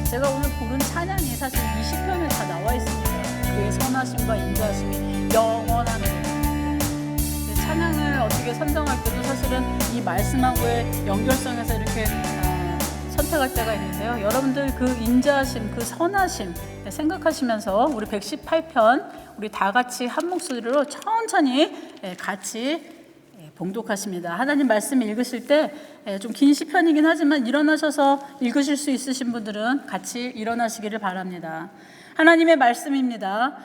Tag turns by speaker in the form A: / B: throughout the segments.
A: 제가 오늘 부른 찬양이 사실 20편에 다 나와 있습니다. 그의 선하심과 인자하심이 영원합니다. 찬양을 어떻게 선정할 때도 사실은 이 말씀하고의 연결성에서 이렇게 선택할 때가 있는데요. 여러분들 그 인자하심, 그 선하심 생각하시면서 우리 118편 우리 다 같이 한 목소리로 천천히 같이 봉독하십니다. 하나님 말씀 읽으실 때 좀 긴 시편이긴 하지만 일어나셔서 읽으실 수 있으신 분들은 같이 일어나시기를 바랍니다. 하나님의 말씀입니다.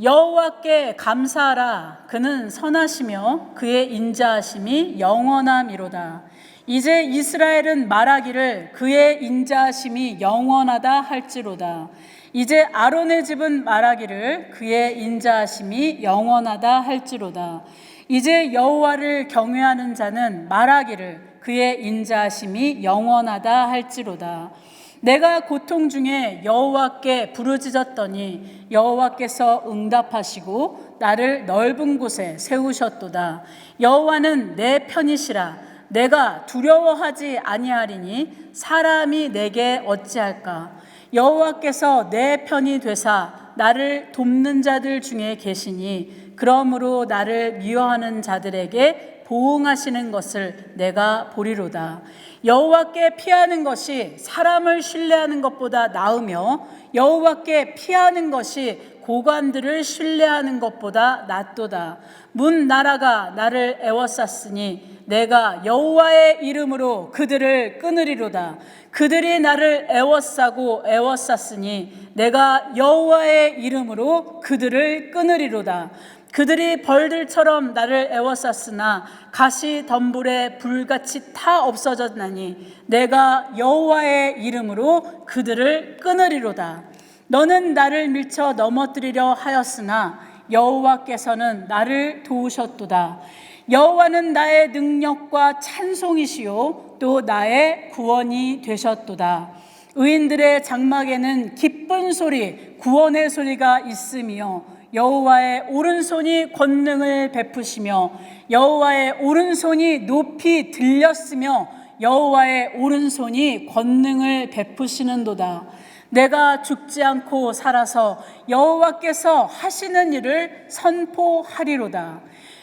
A: 여호와께 감사하라. 그는 선하시며 그의 인자하심이 영원함이로다. 이제 이스라엘은 말하기를 그의 인자하심이 영원하다 할지로다. 이제 아론의 집은 말하기를 그의 인자하심이 영원하다 할지로다. 이제 여호와를 경외하는 자는 말하기를 그의 인자하심이 영원하다 할지로다. 내가 고통 중에 여호와께 부르짖었더니 여호와께서 응답하시고 나를 넓은 곳에 세우셨도다. 여호와는 내 편이시라. 내가 두려워하지 아니하리니 사람이 내게 어찌할까. 여호와께서 내 편이 되사 나를 돕는 자들 중에 계시니 그러므로 나를 미워하는 자들에게 보응하시는 것을 내가 보리로다. 여호와께 피하는 것이 사람을 신뢰하는 것보다 나으며 여호와께 피하는 것이 고관들을 신뢰하는 것보다 낫도다. 문 나라가 나를 애워쌌으니 내가 여호와의 이름으로 그들을 끊으리로다. 그들이 나를 애워싸고 애워쌌으니 내가 여호와의 이름으로 그들을 끊으리로다. 그들이 벌들처럼 나를 애워쌌으나 가시 덤불에 불같이 타 없어졌나니 내가 여호와의 이름으로 그들을 끊으리로다. 너는 나를 밀쳐 넘어뜨리려 하였으나 여호와께서는 나를 도우셨도다. 여호와는 나의 능력과 찬송이시요 또 나의 구원이 되셨도다. 의인들의 장막에는 기쁜 소리, 구원의 소리가 있으며 여호와의 오른손이 권능을 베푸시며 여호와의 오른손이 높이 들렸으며 여호와의 오른손이 권능을 베푸시는도다. 내가 죽지 않고 살아서 여호와께서 하시는 일을 선포하리로다.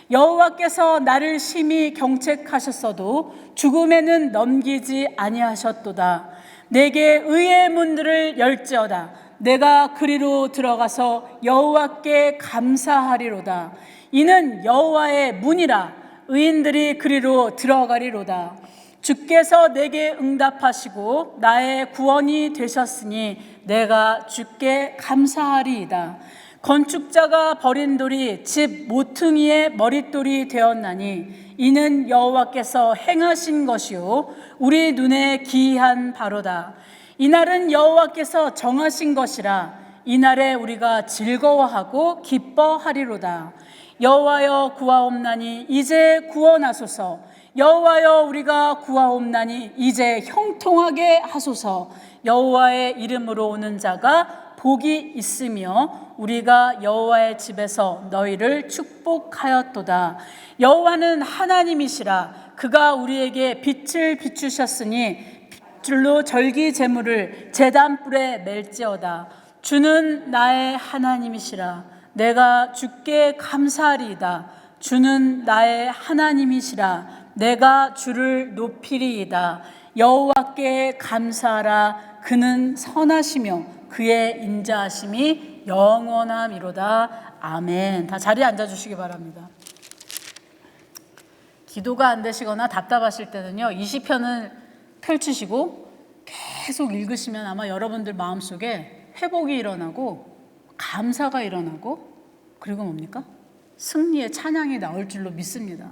A: 여호와께서 나를 심히 경책하셨어도 죽음에는 넘기지 아니하셨도다. 내게 의의 문들을 열지어다. 내가 그리로 들어가서 여호와께 감사하리로다. 이는 여호와의 문이라. 의인들이 그리로 들어가리로다. 주께서 내게 응답하시고 나의 구원이 되셨으니 내가 주께 감사하리이다. 건축자가 버린 돌이 집 모퉁이의 머릿돌이 되었나니 이는 여호와께서 행하신 것이요 우리 눈에 기이한 바로다. 이날은 여호와께서 정하신 것이라. 이날에 우리가 즐거워하고 기뻐하리로다. 여호와여 구하옵나니 이제 구원하소서. 여호와여 우리가 구하옵나니 이제 형통하게 하소서. 여호와의 이름으로 오는 자가 복이 있으며 우리가 여호와의 집에서 너희를 축복하였도다. 여호와는 하나님이시라. 그가 우리에게 빛을 비추셨으니 줄로 절기 제물을 제단불에 멜지어다. 주는 나의 하나님이시라. 내가 주께 감사하리이다. 주는 나의 하나님이시라. 내가 주를 높이리이다. 여호와께 감사하라. 그는 선하시며 그의 인자하심이 영원함이로다. 아멘. 다 자리에 앉아주시기 바랍니다. 기도가 안 되시거나 답답하실 때는요 20편을 펼치시고 계속 읽으시면 아마 여러분들 마음속에 회복이 일어나고 감사가 일어나고 그리고 뭡니까? 승리의 찬양이 나올 줄로 믿습니다.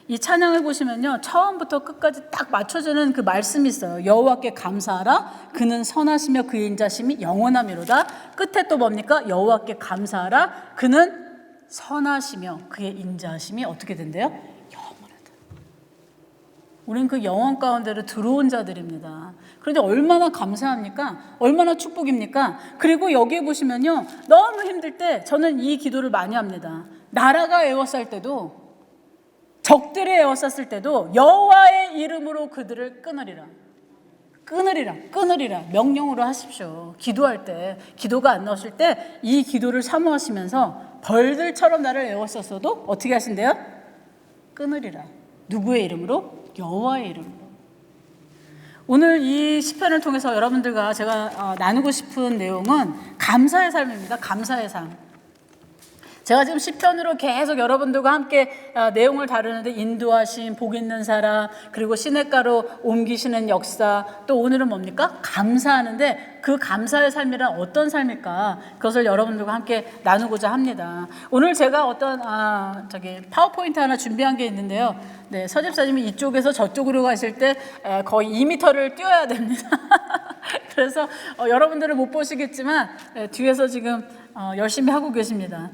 A: 이 찬양을 보시면요 처음부터 끝까지 딱 맞춰주는 그 말씀이 있어요. 여호와께 감사하라. 그는 선하시며 그의 인자심이 영원함이로다. 끝에 또 뭡니까? 여호와께 감사하라. 그는 선하시며 그의 인자심이 어떻게 된대요? 우리는 그 영원 가운데로 들어온 자들입니다. 그런데 얼마나 감사합니까? 얼마나 축복입니까? 그리고 여기에 보시면요 너무 힘들 때 저는 이 기도를 많이 합니다. 나라가 에워쌀 때도 적들이 에워쌌을 때도 여호와의 이름으로 그들을 끊으리라. 끊으리라 명령으로 하십시오. 기도할 때, 기도가 안 나오실 때 이 기도를 사모하시면서 벌들처럼 나를 애웠었어도 어떻게 하신대요? 끊으리라. 누구의 이름으로? 여호와의 이름으로. 오늘 이 시편을 통해서 여러분들과 제가 나누고 싶은 내용은 감사의 삶입니다. 감사의 삶. 제가 지금 시편으로 계속 여러분들과 함께 내용을 다루는데 인도하심, 복 있는 사람, 그리고 시냇가로 옮기시는 역사, 또 오늘은 뭡니까? 감사하는데 그 감사의 삶이란 어떤 삶일까? 그것을 여러분들과 함께 나누고자 합니다. 오늘 제가 어떤 파워포인트 하나 준비한 게 있는데요. 네, 서집사님이 이쪽에서 저쪽으로 가실 때 거의 2m를 뛰어야 됩니다. 그래서 여러분들은 못 보시겠지만 뒤에서 지금 열심히 하고 계십니다.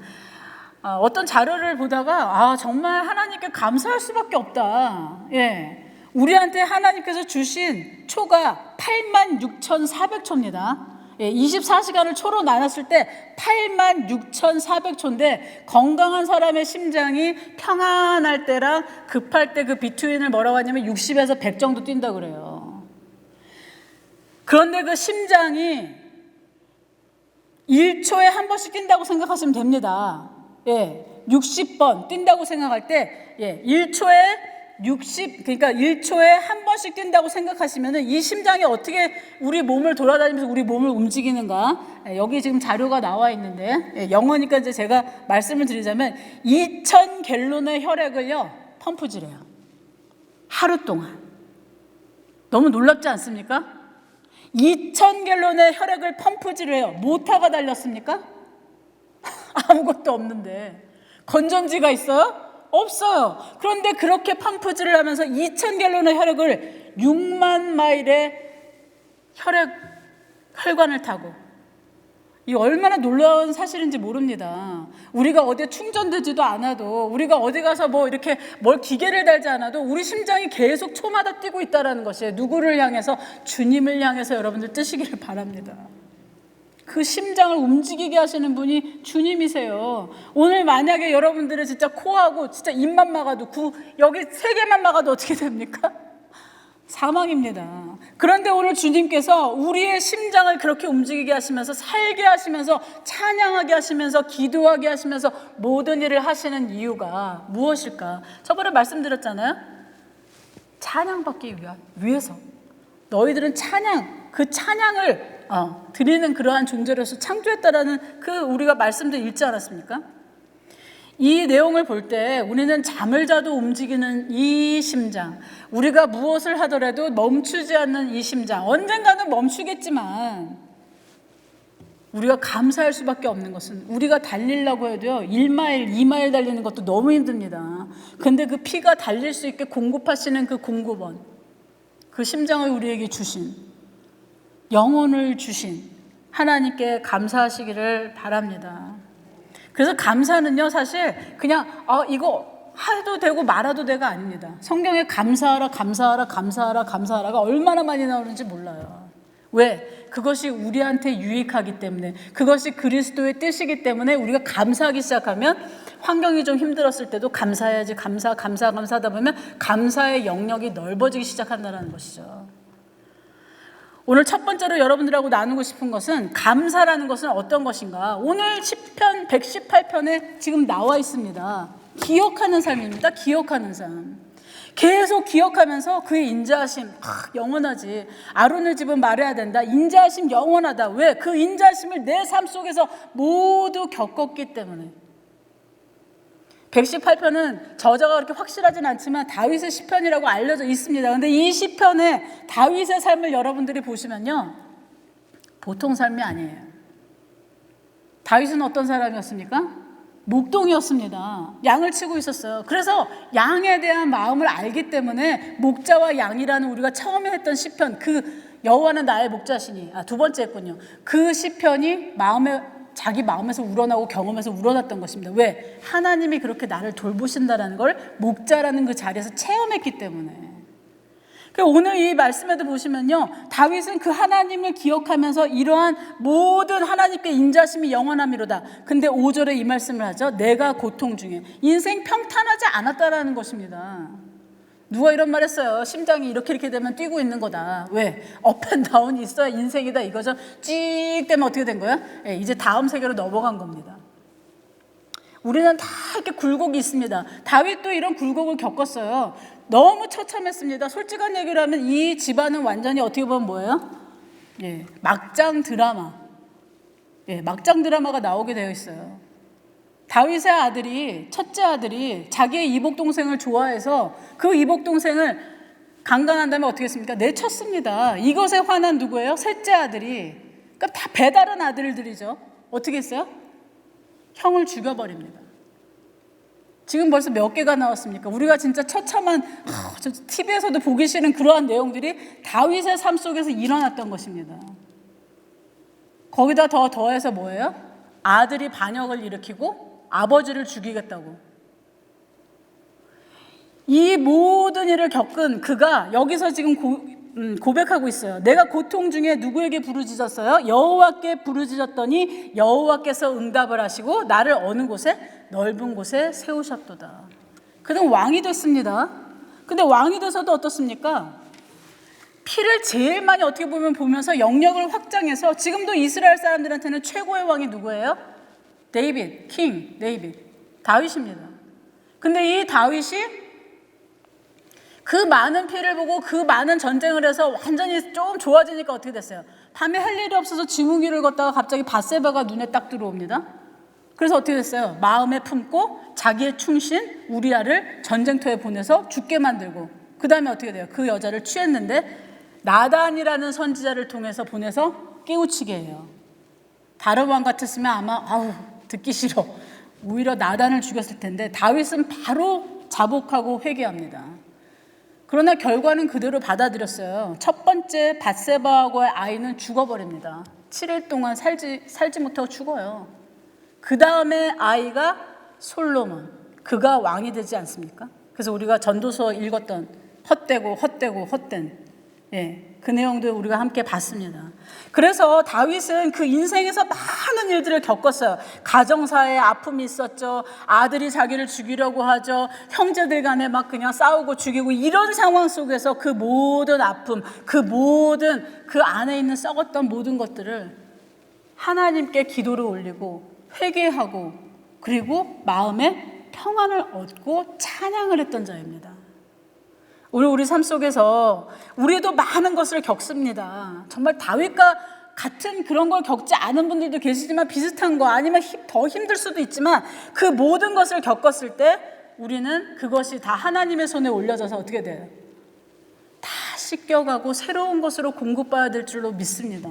A: 어떤 자료를 보다가 정말 하나님께 감사할 수밖에 없다. 예, 우리한테 하나님께서 주신 초가 86,400초입니다. 예, 24시간을 초로 나눴을 때 86,400초인데 건강한 사람의 심장이 평안할 때랑 급할 때 그 비트윈을 뭐라고 하냐면 60에서 100 정도 뛴다 그래요. 그런데 그 심장이 1초에 한 번씩 뛴다고 생각하시면 됩니다. 예, 60번 뛴다고 생각할 때, 1초에 60, 그러니까 1초에 한 번씩 뛴다고 생각하시면은 이 심장이 어떻게 우리 몸을 돌아다니면서 우리 몸을 움직이는가? 여기 지금 자료가 나와 있는데, 영어니까 이제 제가 말씀을 드리자면 2,000갤론의 혈액을요, 펌프질해요. 하루 동안. 너무 놀랍지 않습니까? 2,000갤론의 혈액을 펌프질을 해요. 모터가 달렸습니까? 아무것도 없는데. 건전지가 있어요? 없어요. 그런데 그렇게 펌프질을 하면서 2,000갤론의 혈액을 6만 마일의 혈관을 타고, 이 얼마나 놀라운 사실인지 모릅니다. 우리가 어디에 충전되지도 않아도, 우리가 어디 가서 뭐 이렇게 뭘 기계를 달지 않아도 우리 심장이 계속 초마다 뛰고 있다는 것이에요. 누구를 향해서? 주님을 향해서 여러분들 뜨시기를 바랍니다. 그 심장을 움직이게 하시는 분이 주님이세요. 오늘 만약에 여러분들의 진짜 코하고 진짜 입만 막아도 여기 3개만 막아도 어떻게 됩니까? 사망입니다. 그런데 오늘 주님께서 우리의 심장을 그렇게 움직이게 하시면서 살게 하시면서 찬양하게 하시면서 기도하게 하시면서 모든 일을 하시는 이유가 무엇일까? 저번에 말씀드렸잖아요. 찬양받기 위해서. 너희들은 그 찬양을 드리는 그러한 존재로서 창조했다라는 그 우리가 말씀도 읽지 않았습니까? 이 내용을 볼 때 우리는 잠을 자도 움직이는 이 심장, 우리가 무엇을 하더라도 멈추지 않는 이 심장, 언젠가는 멈추겠지만 우리가 감사할 수밖에 없는 것은 우리가 달리려고 해도요 1마일, 2마일 달리는 것도 너무 힘듭니다. 근데 그 피가 달릴 수 있게 공급하시는 그 공급원, 그 심장을 우리에게 주신, 영혼을 주신 하나님께 감사하시기를 바랍니다. 그래서 감사는요 사실 그냥 이거 해도 되고 말아도 되가 아닙니다. 성경에 감사하라가 얼마나 많이 나오는지 몰라요. 왜? 그것이 우리한테 유익하기 때문에, 그것이 그리스도의 뜻이기 때문에 우리가 감사하기 시작하면 환경이 좀 힘들었을 때도 감사해야지, 감사하다 보면 감사의 영역이 넓어지기 시작한다는 것이죠. 오늘 첫 번째로 여러분들하고 나누고 싶은 것은 감사라는 것은 어떤 것인가. 오늘 시편 118편에 지금 나와 있습니다. 기억하는 삶입니다. 기억하는 삶. 계속 기억하면서 그의 인자하심 영원하지. 아론의 집은 말해야 된다. 인자하심 영원하다. 왜? 그 인자하심을 내 삶 속에서 모두 겪었기 때문에. 118편은 저자가 그렇게 확실하진 않지만 다윗의 시편이라고 알려져 있습니다. 그런데 이 시편에 다윗의 삶을 여러분들이 보시면요 보통 삶이 아니에요. 다윗은 어떤 사람이었습니까? 목동이었습니다. 양을 치고 있었어요. 그래서 양에 대한 마음을 알기 때문에 목자와 양이라는 우리가 처음에 했던 시편, 그 여호와는 나의 목자시니, 두 번째 했군요. 그 시편이 자기 마음에서 우러나고 경험에서 우러났던 것입니다. 왜? 하나님이 그렇게 나를 돌보신다는 걸 목자라는 그 자리에서 체험했기 때문에. 오늘 이 말씀에도 보시면요 다윗은 그 하나님을 기억하면서 이러한 모든 하나님께 인자심이 영원함이로다. 근데 5절에 이 말씀을 하죠. 내가 고통 중에. 인생 평탄하지 않았다라는 것입니다. 누가 이런 말 했어요. 심장이 이렇게 되면 뛰고 있는 거다. 왜? 업앤다운이 있어야 인생이다 이거죠. 찍 되면 어떻게 된 거야? 예, 이제 다음 세계로 넘어간 겁니다. 우리는 다 이렇게 굴곡이 있습니다. 다윗도 이런 굴곡을 겪었어요. 너무 처참했습니다. 솔직한 얘기를 하면 이 집안은 완전히 어떻게 보면 뭐예요? 예, 막장 드라마. 예, 막장 드라마가 나오게 되어 있어요. 다윗의 아들이, 첫째 아들이 자기의 이복 동생을 좋아해서 그 이복 동생을 강간한 다음에 어떻게 했습니까? 내쳤습니다. 이것에 화난 누구예요? 셋째 아들이. 그러니까 다 배다른 아들들이죠. 어떻게 했어요? 형을 죽여버립니다. 지금 벌써 몇 개가 나왔습니까? 우리가 진짜 처참한 TV에서도 보기 싫은 그러한 내용들이 다윗의 삶 속에서 일어났던 것입니다. 거기다 더해서 뭐예요? 아들이 반역을 일으키고 아버지를 죽이겠다고. 이 모든 일을 겪은 그가 여기서 지금 고백하고 있어요. 내가 고통 중에 누구에게 부르짖었어요? 여호와께 부르짖었더니 여호와께서 응답을 하시고 나를 어느 곳에? 넓은 곳에 세우셨도다. 그는 왕이 됐습니다. 근데 왕이 돼서도 어떻습니까? 피를 제일 많이 어떻게 보면서 영역을 확장해서 지금도 이스라엘 사람들한테는 최고의 왕이 누구예요? 데이빗, 킹 데이빗, 다윗입니다. 근데 이 다윗이 그 많은 피를 보고 그 많은 전쟁을 해서 완전히 좀 좋아지니까 어떻게 됐어요? 밤에 할 일이 없어서 지붕 위를 걷다가 갑자기 밧세바가 눈에 딱 들어옵니다. 그래서 어떻게 됐어요? 마음에 품고 자기의 충신 우리아를 전쟁터에 보내서 죽게 만들고 그 다음에 어떻게 돼요? 그 여자를 취했는데 나단이라는 선지자를 통해서 보내서 깨우치게 해요. 다른 왕 같았으면 아마 듣기 싫어. 오히려 나단을 죽였을 텐데 다윗은 바로 자복하고 회개합니다. 그러나 결과는 그대로 받아들였어요. 첫 번째 밧세바하고의 아이는 죽어버립니다. 7일 동안 살지 못하고 죽어요. 그 다음에 아이가 솔로몬, 그가 왕이 되지 않습니까? 그래서 우리가 전도서 읽었던 헛된 그 내용도 우리가 함께 봤습니다. 그래서 다윗은 그 인생에서 많은 일들을 겪었어요. 가정사에 아픔이 있었죠. 아들이 자기를 죽이려고 하죠. 형제들 간에 막 그냥 싸우고 죽이고 이런 상황 속에서 그 모든 아픔, 그 안에 있는 썩었던 모든 것들을 하나님께 기도를 올리고 회개하고 그리고 마음에 평안을 얻고 찬양을 했던 자입니다. 우리 삶 속에서 우리도 많은 것을 겪습니다. 정말 다윗과 같은 그런 걸 겪지 않은 분들도 계시지만 비슷한 거 아니면 더 힘들 수도 있지만 그 모든 것을 겪었을 때 우리는 그것이 다 하나님의 손에 올려져서 어떻게 돼요? 다 씻겨가고 새로운 것으로 공급받아야 될 줄로 믿습니다.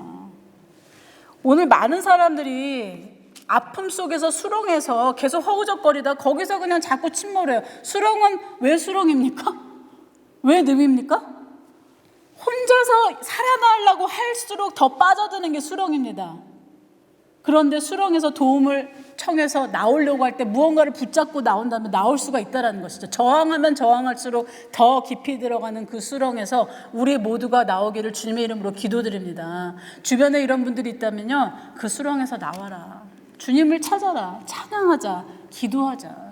A: 오늘 많은 사람들이 아픔 속에서 수렁에서 계속 허우적거리다 거기서 그냥 자꾸 침몰해요. 수렁은 왜 수렁입니까? 왜 늪입니까? 혼자서 살아나려고 할수록 더 빠져드는 게 수렁입니다. 그런데 수렁에서 도움을 청해서 나오려고 할 때 무언가를 붙잡고 나온다면 나올 수가 있다는 것이죠. 저항하면 저항할수록 더 깊이 들어가는 그 수렁에서 우리 모두가 나오기를 주님의 이름으로 기도드립니다. 주변에 이런 분들이 있다면요, 그 수렁에서 나와라. 주님을 찾아라. 찬양하자. 기도하자.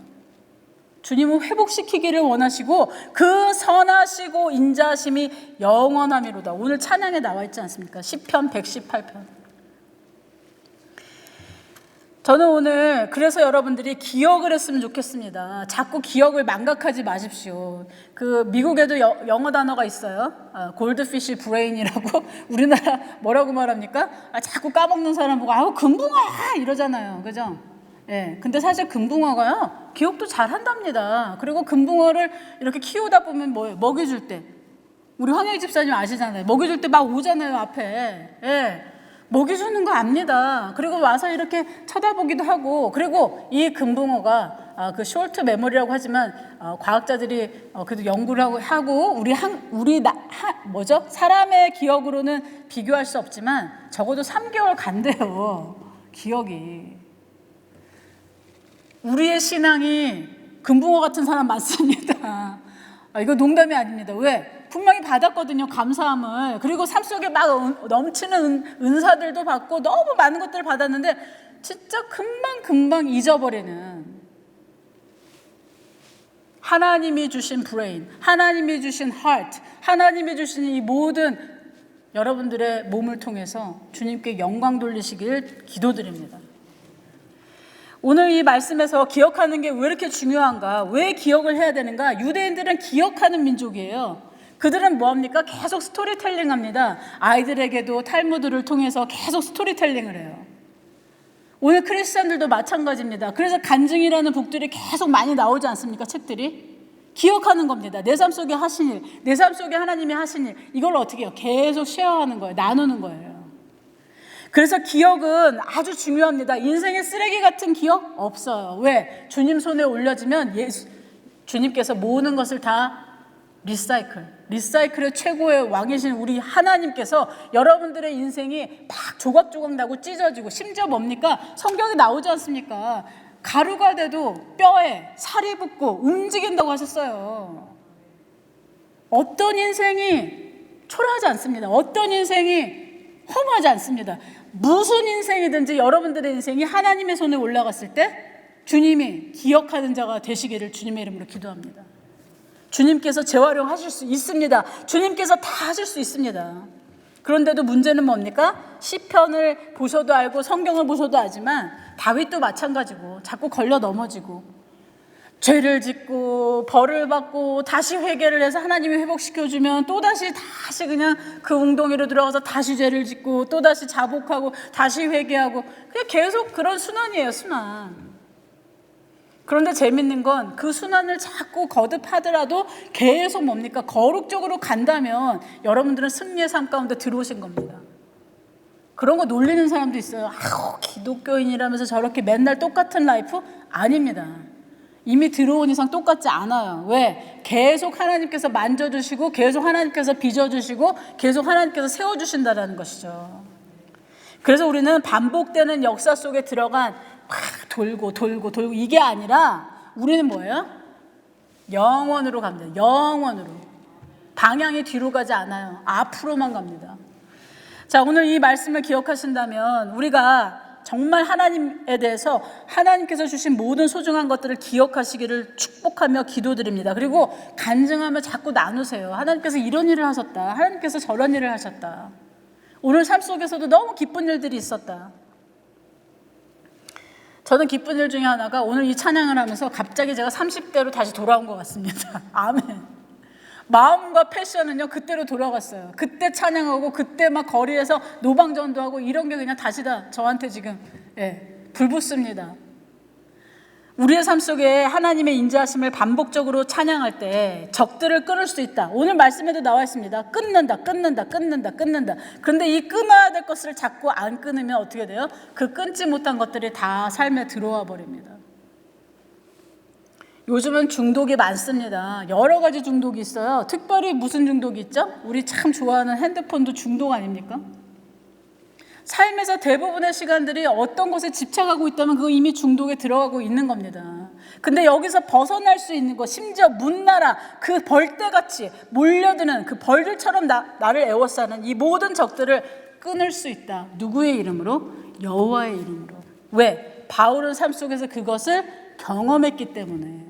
A: 주님은 회복시키기를 원하시고 그 선하시고 인자하심이 영원함이로다. 오늘 찬양에 나와 있지 않습니까? 시편 118편. 저는 오늘 그래서 여러분들이 기억을 했으면 좋겠습니다. 자꾸 기억을 망각하지 마십시오. 그 미국에도 영어 단어가 있어요. 골드피쉬 브레인이라고. 우리나라 뭐라고 말합니까? 자꾸 까먹는 사람 보고 금붕어야 이러잖아요. 그죠? 예, 근데 사실 금붕어가요 기억도 잘 한답니다. 그리고 금붕어를 이렇게 키우다 보면 뭐예요? 먹여줄 때 우리 황영희 집사님 아시잖아요. 먹여줄 때 막 오잖아요 앞에. 예, 먹여주는 거 압니다. 그리고 와서 이렇게 쳐다보기도 하고. 그리고 이 금붕어가 그 쇼트 메모리라고 하지만 과학자들이 그래도 연구를 하고 사람의 기억으로는 비교할 수 없지만 적어도 3개월 간대요. 기억이. 우리의 신앙이 금붕어 같은 사람 많습니다. 이거 농담이 아닙니다. 왜? 분명히 받았거든요. 감사함을. 그리고 삶 속에 막 넘치는 은사들도 받고 너무 많은 것들을 받았는데 진짜 금방 잊어버리는 하나님이 주신 브레인, 하나님이 주신 하트, 하나님이 주신 이 모든 여러분들의 몸을 통해서 주님께 영광 돌리시길 기도드립니다. 오늘 이 말씀에서 기억하는 게 왜 이렇게 중요한가? 왜 기억을 해야 되는가? 유대인들은 기억하는 민족이에요. 그들은 뭐합니까? 계속 스토리텔링 합니다. 아이들에게도 탈무드를 통해서 계속 스토리텔링을 해요. 오늘 크리스찬들도 마찬가지입니다. 그래서 간증이라는 북들이 계속 많이 나오지 않습니까? 책들이. 기억하는 겁니다. 내 삶 속에 하신 일, 내 삶 속에 하나님이 하신 일, 이걸 어떻게 해요? 계속 쉐어하는 거예요. 나누는 거예요. 그래서 기억은 아주 중요합니다. 인생의 쓰레기 같은 기억 없어요. 왜? 주님 손에 올려지면 주님께서 모든 것을 다 리사이클의 최고의 왕이신 우리 하나님께서 여러분들의 인생이 막 조각조각 나고 찢어지고, 심지어 뭡니까? 성경에 나오지 않습니까? 가루가 돼도 뼈에 살이 붙고 움직인다고 하셨어요. 어떤 인생이 초라하지 않습니다. 어떤 인생이 허무하지 않습니다. 무슨 인생이든지 여러분들의 인생이 하나님의 손에 올라갔을 때 주님이 기억하는 자가 되시기를 주님의 이름으로 기도합니다. 주님께서 재활용하실 수 있습니다. 주님께서 다 하실 수 있습니다. 그런데도 문제는 뭡니까? 시편을 보셔도 알고 성경을 보셔도 알지만 다윗도 마찬가지고 자꾸 걸려 넘어지고 죄를 짓고 벌을 받고 다시 회개를 해서 하나님이 회복시켜주면 또다시 그냥 그 웅덩이로 들어가서 다시 죄를 짓고 또다시 자복하고 다시 회개하고 그냥 계속 그런 순환이에요. 순환. 그런데 재밌는 건 그 순환을 자꾸 거듭하더라도 계속 뭡니까? 거룩적으로 간다면 여러분들은 승리의 삶 가운데 들어오신 겁니다. 그런 거 놀리는 사람도 있어요. 기독교인이라면서 저렇게 맨날 똑같은 라이프? 아닙니다. 이미 들어온 이상 똑같지 않아요. 왜? 계속 하나님께서 만져주시고 계속 하나님께서 빚어주시고 계속 하나님께서 세워주신다는 것이죠. 그래서 우리는 반복되는 역사 속에 들어간 막 돌고 이게 아니라 우리는 뭐예요? 영원으로 갑니다. 영원으로. 방향이 뒤로 가지 않아요. 앞으로만 갑니다. 자, 오늘 이 말씀을 기억하신다면 우리가 정말 하나님에 대해서 하나님께서 주신 모든 소중한 것들을 기억하시기를 축복하며 기도드립니다. 그리고 간증하며 자꾸 나누세요. 하나님께서 이런 일을 하셨다. 하나님께서 저런 일을 하셨다. 오늘 삶 속에서도 너무 기쁜 일들이 있었다. 저는 기쁜 일 중에 하나가 오늘 이 찬양을 하면서 갑자기 제가 30대로 다시 돌아온 것 같습니다. 아멘. 마음과 패션은요 그때로 돌아갔어요. 그때 찬양하고 그때 막 거리에서 노방전도 하고 이런 게 그냥 다시 다 저한테 지금 불붙습니다. 우리의 삶 속에 하나님의 인자하심을 반복적으로 찬양할 때 적들을 끊을 수 있다. 오늘 말씀에도 나와 있습니다. 끊는다. 그런데 이 끊어야 될 것을 자꾸 안 끊으면 어떻게 돼요? 그 끊지 못한 것들이 다 삶에 들어와 버립니다. 요즘은 중독이 많습니다. 여러 가지 중독이 있어요. 특별히 무슨 중독이 있죠? 우리 참 좋아하는 핸드폰도 중독 아닙니까? 삶에서 대부분의 시간들이 어떤 것에 집착하고 있다면 그거 이미 중독에 들어가고 있는 겁니다. 근데 여기서 벗어날 수 있는 것, 심지어 문나라 그 벌떼같이 몰려드는 그 벌들처럼 나를 에워싸는 이 모든 적들을 끊을 수 있다. 누구의 이름으로? 여호와의 이름으로. 왜? 바울은 삶 속에서 그것을 경험했기 때문에.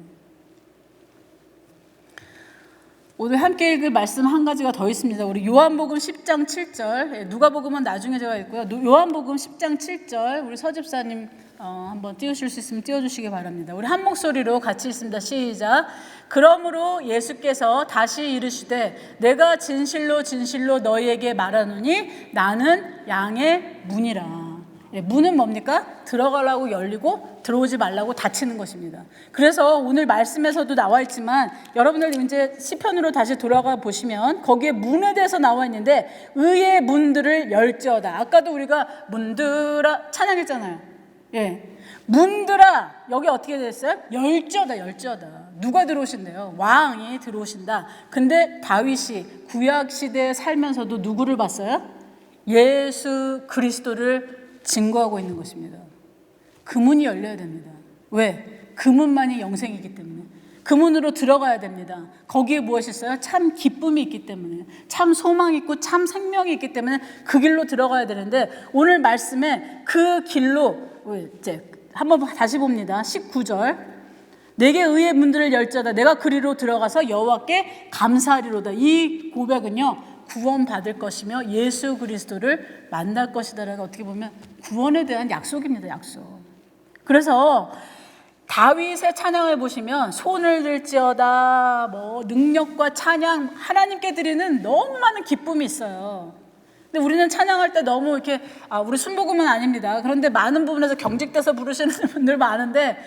A: 오늘 함께 읽을 말씀 한 가지가 더 있습니다. 우리 요한복음 10장 7절, 누가복음은 나중에 제가 읽고요. 요한복음 10장 7절, 우리 서집사님 한번 띄우실 수 있으면 띄워주시기 바랍니다. 우리 한 목소리로 같이 읽습니다. 시작. 그러므로 예수께서 다시 이르시되 내가 진실로 너희에게 말하노니 나는 양의 문이라. 문은 뭡니까? 들어가려고 열리고 들어오지 말라고 닫히는 것입니다. 그래서 오늘 말씀에서도 나와 있지만 여러분들 이제 시편으로 다시 돌아가 보시면 거기에 문에 대해서 나와 있는데 의의 문들을 열지어다. 아까도 우리가 문들아 찬양했잖아요. 문들아 여기 어떻게 됐어요? 열지어다. 누가 들어오신대요? 왕이 들어오신다. 근데 다윗이 구약 시대에 살면서도 누구를 봤어요? 예수 그리스도를 증거하고 있는 것입니다. 그 문이 열려야 됩니다. 왜? 그 문만이 영생이기 때문에. 그 문으로 들어가야 됩니다. 거기에 무엇이 있어요? 참 기쁨이 있기 때문에, 참 소망이 있고 참 생명이 있기 때문에 그 길로 들어가야 되는데 오늘 말씀에 그 길로 이제 한번 다시 봅니다. 19절 내게 의의 문들을 열자다. 내가 그리로 들어가서 여호와께 감사하리로다. 이 고백은요, 구원받을 것이며 예수 그리스도를 만날 것이다라는, 어떻게 보면 구원에 대한 약속입니다. 약속. 그래서 다윗의 찬양을 보시면 손을 들지어다, 뭐 능력과 찬양, 하나님께 드리는 너무 많은 기쁨이 있어요. 근데 우리는 찬양할 때 너무 이렇게 우리 순복음은 아닙니다. 그런데 많은 부분에서 경직돼서 부르시는 분들 많은데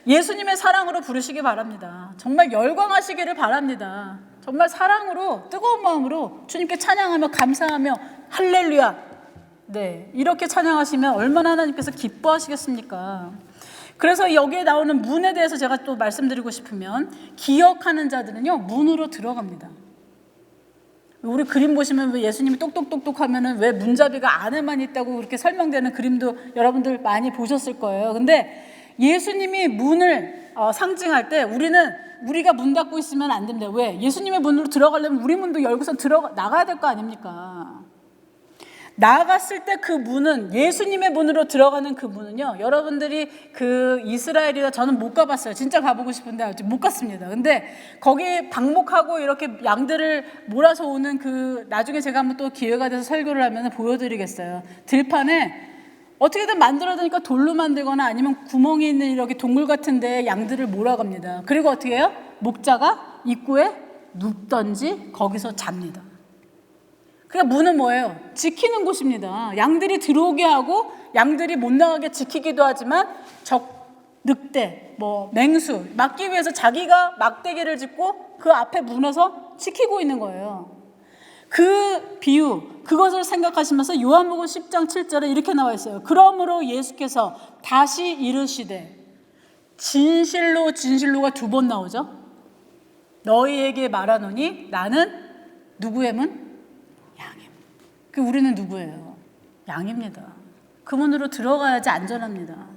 A: 예수님의 사랑으로 부르시기 바랍니다. 정말 열광하시기를 바랍니다. 정말 사랑으로, 뜨거운 마음으로 주님께 찬양하며 감사하며 할렐루야, 네, 이렇게 찬양하시면 얼마나 하나님께서 기뻐하시겠습니까? 그래서 여기에 나오는 문에 대해서 제가 또 말씀드리고 싶으면, 기억하는 자들은요 문으로 들어갑니다. 우리 그림 보시면 왜 예수님이 똑똑똑똑 하면은 왜 문잡이가 안에만 있다고 그렇게 설명되는 그림도 여러분들 많이 보셨을 거예요. 근데 예수님이 문을 상징할 때 우리가 문 닫고 있으면 안 됩니다. 왜? 예수님의 문으로 들어가려면 우리 문도 열고서 나가야 될 거 아닙니까? 나갔을 때 그 문은, 예수님의 문으로 들어가는 그 문은요, 여러분들이 그 이스라엘이나, 저는 못 가봤어요. 진짜 가보고 싶은데 아직 못 갔습니다. 근데 거기 방목하고 이렇게 양들을 몰아서 오는 그, 나중에 제가 한번 또 기회가 돼서 설교를 하면 보여드리겠어요. 들판에 어떻게든 만들어드니까 돌로 만들거나 아니면 구멍이 있는 이렇게 동굴 같은 데 양들을 몰아갑니다. 그리고 어떻게 해요? 목자가 입구에 눕던지 거기서 잡니다. 그러니까 문은 뭐예요? 지키는 곳입니다. 양들이 들어오게 하고 양들이 못 나가게 지키기도 하지만 늑대, 맹수 막기 위해서 자기가 막대기를 짓고 그 앞에 문에서 지키고 있는 거예요. 그 비유, 그것을 생각하시면서 요한복음 10장 7절에 이렇게 나와 있어요. 그러므로 예수께서 다시 이르시되, 진실로, 진실로가 2번 나오죠. 너희에게 말하노니 나는 누구의 문? 양입니다. 우리는 누구예요? 양입니다. 그 문으로 들어가야지 안전합니다.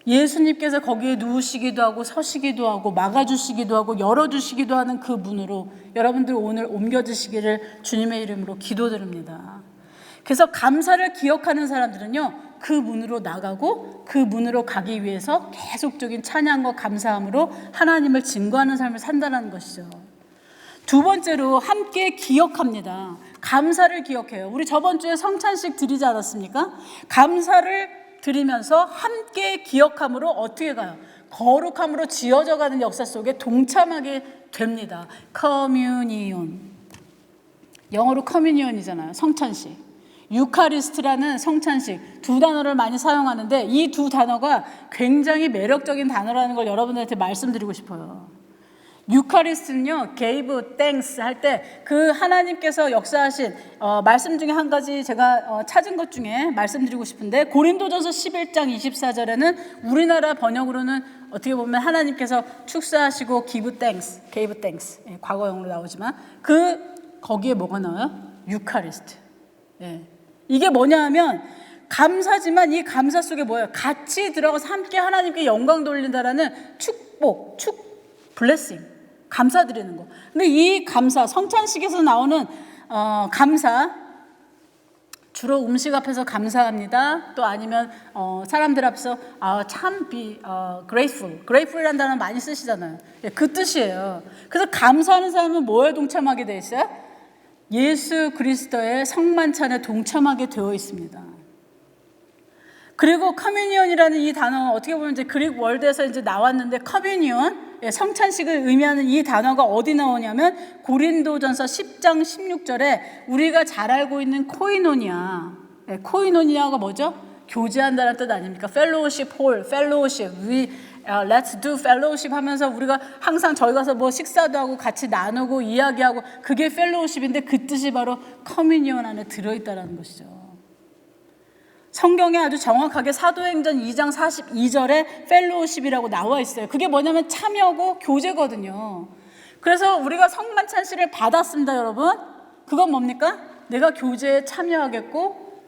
A: 예수님께서 거기에 누우시기도 하고 서시기도 하고 막아주시기도 하고 열어주시기도 하는 그 문으로 여러분들 오늘 옮겨주시기를 주님의 이름으로 기도드립니다. 그래서 감사를 기억하는 사람들은요, 그 문으로 나가고 그 문으로 가기 위해서 계속적인 찬양과 감사함으로 하나님을 증거하는 삶을 산다는 것이죠. 2번째로 함께 기억합니다. 감사를 기억해요. 우리 저번 주에 성찬식 드리지 않았습니까? 감사를 드리면서 함께 기억함으로 어떻게 가요? 거룩함으로 지어져가는 역사 속에 동참하게 됩니다. 커뮤니온, 영어로 커뮤니온이잖아요. 성찬식. 유카리스트라는 성찬식, 2 단어를 많이 사용하는데 이 2 단어가 굉장히 매력적인 단어라는 걸 여러분들한테 말씀드리고 싶어요. 유카리스트는요, gave thanks 할 때 그 하나님께서 역사하신 말씀 중에 한 가지 제가 찾은 것 중에 말씀드리고 싶은데, 고린도전서 11장 24절에는 우리나라 번역으로는 어떻게 보면 하나님께서 축사하시고 gave thanks, 예, 과거형으로 나오지만 거기에 뭐가 나와요? 유카리스트. 예. 이게 뭐냐 하면 감사지만 이 감사 속에 뭐예요? 같이 들어가서 함께 하나님께 영광 돌린다라는 축복, 블레싱, 감사드리는 거. 근데 이 감사, 성찬식에서 나오는 감사, 주로 음식 앞에서 감사합니다. 또 아니면 사람들 앞에서 참 grateful이라는 단어 많이 쓰시잖아요. 예, 그 뜻이에요. 그래서 감사하는 사람은 뭐에 동참하게 돼 있어요? 예수 그리스도의 성만찬에 동참하게 되어 있습니다. 그리고 커뮤니언이라는 이 단어, 어떻게 보면 이제 그릭 월드에서 이제 나왔는데, 커뮤니언, 성찬식을 의미하는 이 단어가 어디 나오냐면 고린도전서 10장 16절에 우리가 잘 알고 있는 코이노니아. 코이노니아가 뭐죠? 교제한다는 뜻 아닙니까? fellowship hall, fellowship, let's do fellowship 하면서 우리가 항상 저희 가서 식사도 하고 같이 나누고 이야기하고, 그게 fellowship인데 그 뜻이 바로 커뮤니언 안에 들어있다는 것이죠. 성경에 아주 정확하게 사도행전 2장 42절에 펠로우십이라고 나와 있어요. 그게 뭐냐면 참여고 교제거든요. 그래서 우리가 성만찬식을 받았습니다, 여러분. 그건 뭡니까? 내가 교제에 참여하겠고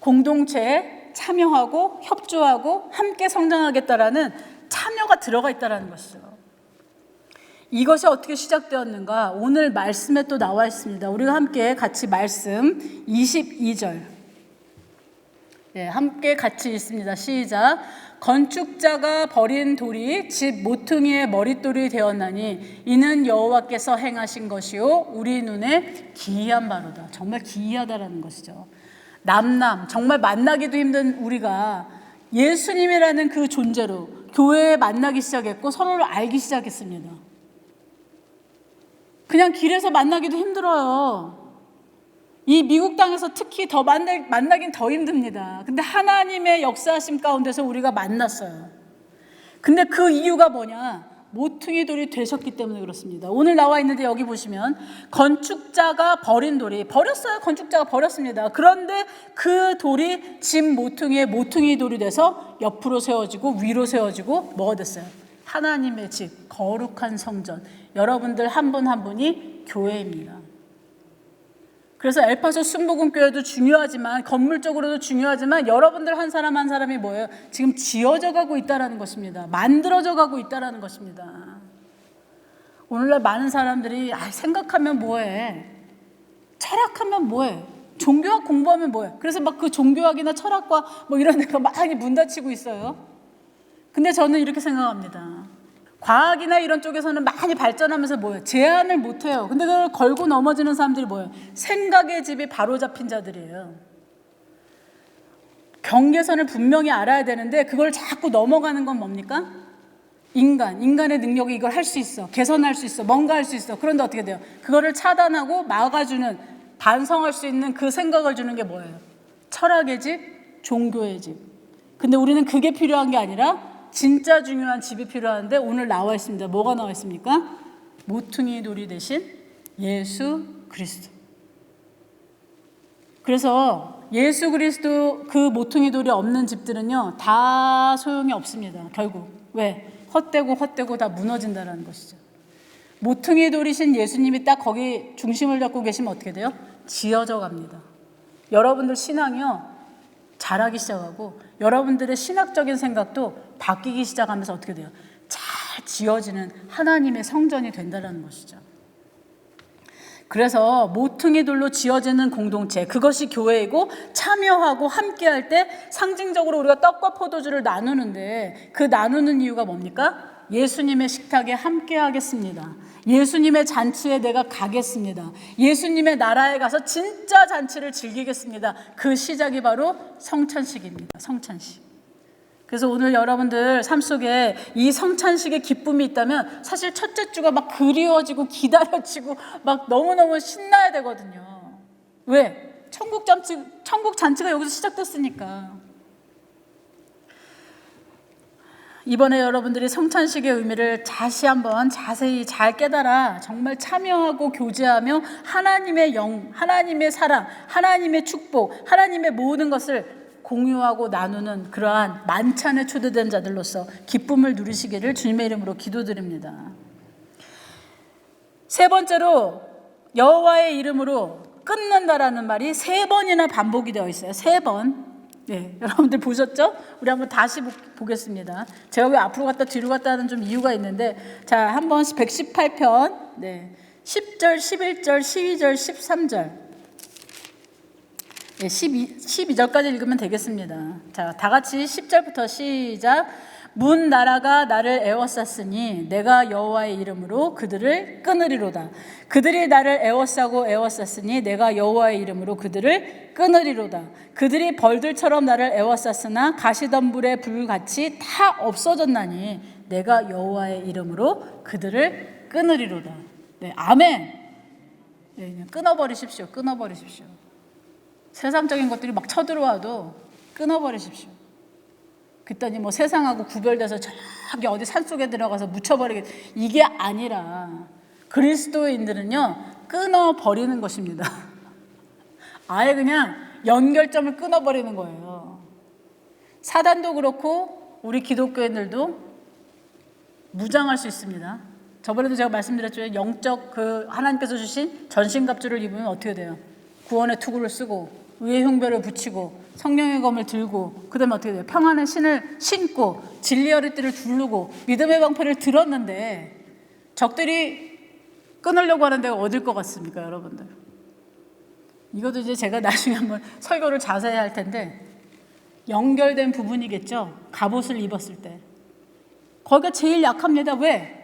A: 공동체에 참여하고 협조하고 함께 성장하겠다라는 참여가 들어가 있다는 것이죠. 이것이 어떻게 시작되었는가? 오늘 말씀에 또 나와 있습니다. 우리가 함께 같이 말씀 22절 예, 함께 같이 읽습니다. 시작. 건축자가 버린 돌이 집 모퉁이의 머릿돌이 되었나니 이는 여호와께서 행하신 것이요 우리 눈에 기이한 바로다. 정말 기이하다라는 것이죠. 정말 만나기도 힘든 우리가 예수님이라는 그 존재로 교회에 만나기 시작했고 서로를 알기 시작했습니다. 그냥 길에서 만나기도 힘들어요. 이 미국 땅에서 특히 더 만나긴 더 힘듭니다. 근데 하나님의 역사하심 가운데서 우리가 만났어요. 근데 그 이유가 뭐냐? 모퉁이 돌이 되셨기 때문에 그렇습니다. 오늘 나와 있는데 여기 보시면 건축자가 버린 돌이 버렸어요. 건축자가 버렸습니다. 그런데 그 돌이 집 모퉁이의 모퉁이 돌이 돼서 옆으로 세워지고 위로 세워지고 뭐가 됐어요? 하나님의 집, 거룩한 성전. 여러분들 한 분 한 분이 교회입니다. 그래서 엘파소 순복음교회도 중요하지만 건물적으로도 중요하지만 여러분들 한 사람 한 사람이 뭐예요? 지금 지어져 가고 있다는 것입니다. 만들어져 가고 있다는 것입니다. 오늘날 많은 사람들이 생각하면 뭐해? 철학하면 뭐해? 종교학 공부하면 뭐해? 그래서 막 그 종교학이나 철학과 뭐 이런 데가 많이 문 닫히고 있어요. 근데 저는 이렇게 생각합니다. 과학이나 이런 쪽에서는 많이 발전하면서 뭐예요? 제한을 못해요. 근데 그걸 걸고 넘어지는 사람들이 뭐예요? 생각의 집이 바로 잡힌 자들이에요. 경계선을 분명히 알아야 되는데 그걸 자꾸 넘어가는 건 뭡니까? 인간의 능력이 이걸 할 수 있어. 개선할 수 있어. 뭔가 할 수 있어. 그런데 어떻게 돼요? 그거를 차단하고 막아주는, 반성할 수 있는 그 생각을 주는 게 뭐예요? 철학의 집, 종교의 집. 근데 우리는 그게 필요한 게 아니라 진짜 중요한 집이 필요한데 오늘 나와 있습니다. 뭐가 나와 있습니까? 모퉁이 돌이 되신 예수 그리스도. 그래서 예수 그리스도 그 모퉁이 돌이 없는 집들은요 다 소용이 없습니다. 결국 왜? 헛되고 다 무너진다는 것이죠. 모퉁이 돌이신 예수님이 딱 거기 중심을 잡고 계시면 어떻게 돼요? 지어져 갑니다. 여러분들 신앙이요 자라기 시작하고 여러분들의 신학적인 생각도 바뀌기 시작하면서 어떻게 돼요? 잘 지어지는 하나님의 성전이 된다는 것이죠. 그래서 모퉁이 돌로 지어지는 공동체, 그것이 교회이고 참여하고 함께할 때 상징적으로 우리가 떡과 포도주를 나누는데 그 나누는 이유가 뭡니까? 예수님의 식탁에 함께하겠습니다. 예수님의 잔치에 내가 가겠습니다. 예수님의 나라에 가서 진짜 잔치를 즐기겠습니다. 그 시작이 바로 성찬식입니다. 성찬식. 그래서 오늘 여러분들 삶 속에 이 성찬식의 기쁨이 있다면 사실 첫째 주가 막 그리워지고 기다려지고 막 너무너무 신나야 되거든요. 왜? 천국 잔치가 여기서 시작됐으니까. 이번에 여러분들이 성찬식의 의미를 다시 한번 자세히 잘 깨달아 정말 참여하고 교제하며 하나님의 영, 하나님의 사랑, 하나님의 축복, 하나님의 모든 것을 공유하고 나누는 그러한 만찬에 초대된 자들로서 기쁨을 누리시기를 주님의 이름으로 기도드립니다. 세 번째로 여호와의 이름으로 끊는다라는 말이 3번이나 반복이 되어 있어요. 3번. 네, 여러분들 보셨죠? 우리 한번 다시 보겠습니다. 제가 왜 앞으로 갔다 뒤로 갔다 하는 좀 이유가 있는데, 자, 한번 118편, 네, 10절, 11절, 12절, 13절, 네, 12절까지 읽으면 되겠습니다. 자, 다 같이 10절부터 시작. 문 나라가 나를 애워쌌으니 내가 여호와의 이름으로 그들을 끊으리로다. 그들이 나를 애워쌌으니 내가 여호와의 이름으로 그들을 끊으리로다. 그들이 벌들처럼 나를 애워쌌으나 가시덤불의 불같이 다 없어졌나니 내가 여호와의 이름으로 그들을 끊으리로다. 네, 아멘. 네, 그냥 끊어버리십시오. 세상적인 것들이 막 쳐들어와도 끊어버리십시오. 그랬더니 뭐 세상하고 구별돼서 저기 어디 산속에 들어가서 묻혀버리겠, 이게 아니라 그리스도인들은요 끊어버리는 것입니다. 아예 그냥 연결점을 끊어버리는 거예요. 사단도 그렇고 우리 기독교인들도 무장할 수 있습니다. 저번에도 제가 말씀드렸죠. 영적 그 하나님께서 주신 전신갑주를 입으면 어떻게 돼요? 구원의 투구를 쓰고 의의 흉배를 붙이고 성령의 검을 들고 그 다음에 어떻게 돼요? 평안의 신을 신고 진리의 허리띠를 두르고 믿음의 방패를 들었는데 적들이 끊으려고 하는 데가 어딜 것 같습니까, 여러분들? 이것도 이제 제가 나중에 한번 설교를 자세히 할 텐데 연결된 부분이겠죠. 갑옷을 입었을 때. 거기가 제일 약합니다. 왜?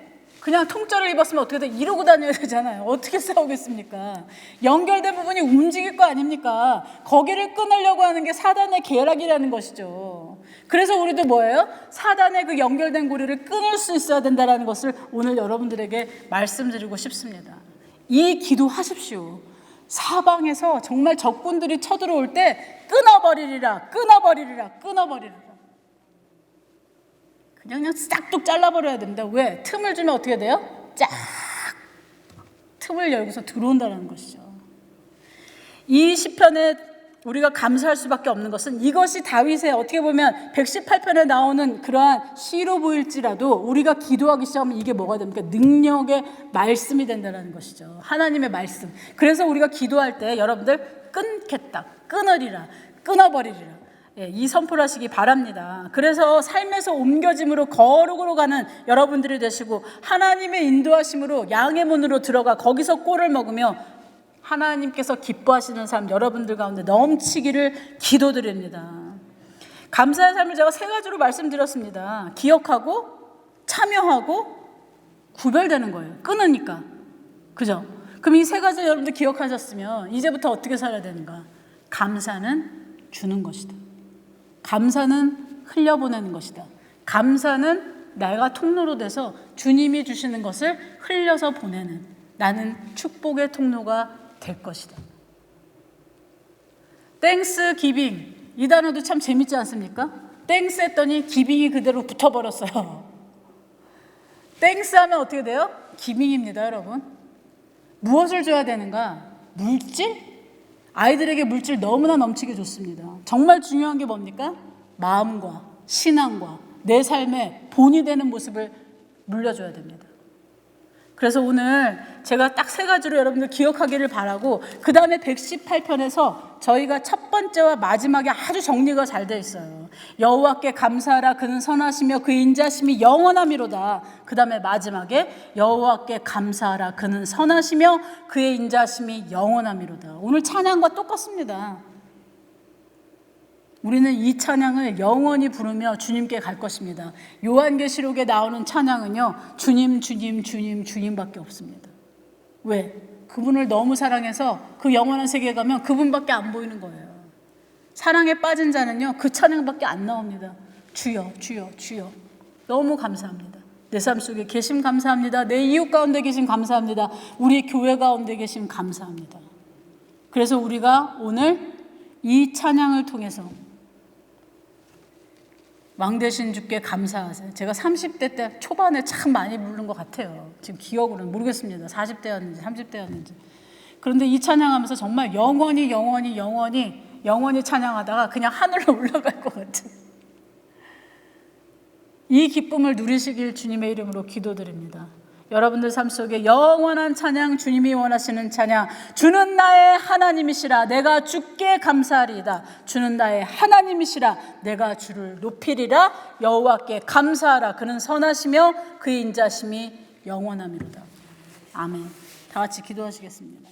A: 그냥 통짜를 입었으면 어떻게 돼? 이러고 다녀야 되잖아요. 어떻게 싸우겠습니까? 연결된 부분이 움직일 거 아닙니까? 거기를 끊으려고 하는 게 사단의 계략이라는 것이죠. 그래서 우리도 뭐예요? 사단의 그 연결된 고리를 끊을 수 있어야 된다는 것을 오늘 여러분들에게 말씀드리고 싶습니다. 이 기도하십시오. 사방에서 정말 적군들이 쳐들어올 때 끊어버리리라, 끊어버리리라, 끊어버리리라. 그냥 싹둑 잘라버려야 됩니다. 왜? 틈을 주면 어떻게 돼요? 쫙 틈을 열고서 들어온다는 것이죠. 이 시편에 우리가 감사할 수밖에 없는 것은 이것이 다윗의 어떻게 보면 118편에 나오는 그러한 시로 보일지라도 우리가 기도하기 시작하면 이게 뭐가 됩니까? 능력의 말씀이 된다는 것이죠. 하나님의 말씀. 그래서 우리가 기도할 때 여러분들 끊겠다, 끊으리라, 끊어버리리라. 이 선포를 하시기 바랍니다. 그래서 삶에서 옮겨짐으로 거룩으로 가는 여러분들이 되시고 하나님의 인도하심으로 양의 문으로 들어가 거기서 꼴을 먹으며 하나님께서 기뻐하시는 삶 여러분들 가운데 넘치기를 기도드립니다. 감사의 삶을 제가 3가지로 말씀드렸습니다. 기억하고 참여하고 구별되는 거예요. 끊으니까. 그죠? 그럼 이 3가지 여러분들 기억하셨으면 이제부터 어떻게 살아야 되는가? 감사는 주는 것이다. 감사는 흘려보내는 것이다. 감사는 내가 통로로 돼서 주님이 주시는 것을 흘려서 보내는 나는 축복의 통로가 될 것이다. 땡스 기빙 이 단어도 참 재밌지 않습니까? 땡스 했더니 기빙이 그대로 붙어버렸어요. 땡스 하면 어떻게 돼요? 기빙입니다, 여러분. 무엇을 줘야 되는가? 물질? 아이들에게 물질 너무나 넘치게 좋습니다. 정말 중요한 게 뭡니까? 마음과 신앙과 내 삶의 본이 되는 모습을 물려줘야 됩니다. 그래서 오늘 제가 딱 3가지로 여러분들 기억하기를 바라고 그 다음에 118편에서 저희가 첫 번째와 마지막에 아주 정리가 잘 되어 있어요. 여호와께 감사하라 그는 선하시며 그의 인자심이 영원함이로다. 그 다음에 마지막에 여호와께 감사하라 그는 선하시며 그의 인자심이 영원함이로다. 오늘 찬양과 똑같습니다. 우리는 이 찬양을 영원히 부르며 주님께 갈 것입니다. 요한계시록에 나오는 찬양은요, 주님, 주님, 주님, 주님밖에 없습니다. 왜? 그분을 너무 사랑해서 그 영원한 세계에 가면 그분밖에 안 보이는 거예요. 사랑에 빠진 자는요, 그 찬양밖에 안 나옵니다. 주여, 주여, 주여. 너무 감사합니다. 내 삶 속에 계심 감사합니다. 내 이웃 가운데 계심 감사합니다. 우리 교회 가운데 계심 감사합니다. 그래서 우리가 오늘 이 찬양을 통해서 왕 되신 주께 감사하세요. 제가 30대 때 초반에 참 많이 부른 것 같아요. 지금 기억으로는 모르겠습니다. 40대였는지 30대였는지. 그런데 이 찬양하면서 정말 영원히 찬양하다가 그냥 하늘로 올라갈 것 같은 이 기쁨을 누리시길 주님의 이름으로 기도드립니다. 여러분들 삶 속에 영원한 찬양, 주님이 원하시는 찬양, 주는 나의 하나님이시라 내가 주께 감사하리이다. 주는 나의 하나님이시라 내가 주를 높이리라. 여호와께 감사하라 그는 선하시며 그의 인자심이 영원함이로다. 아멘. 다 같이 기도하시겠습니다.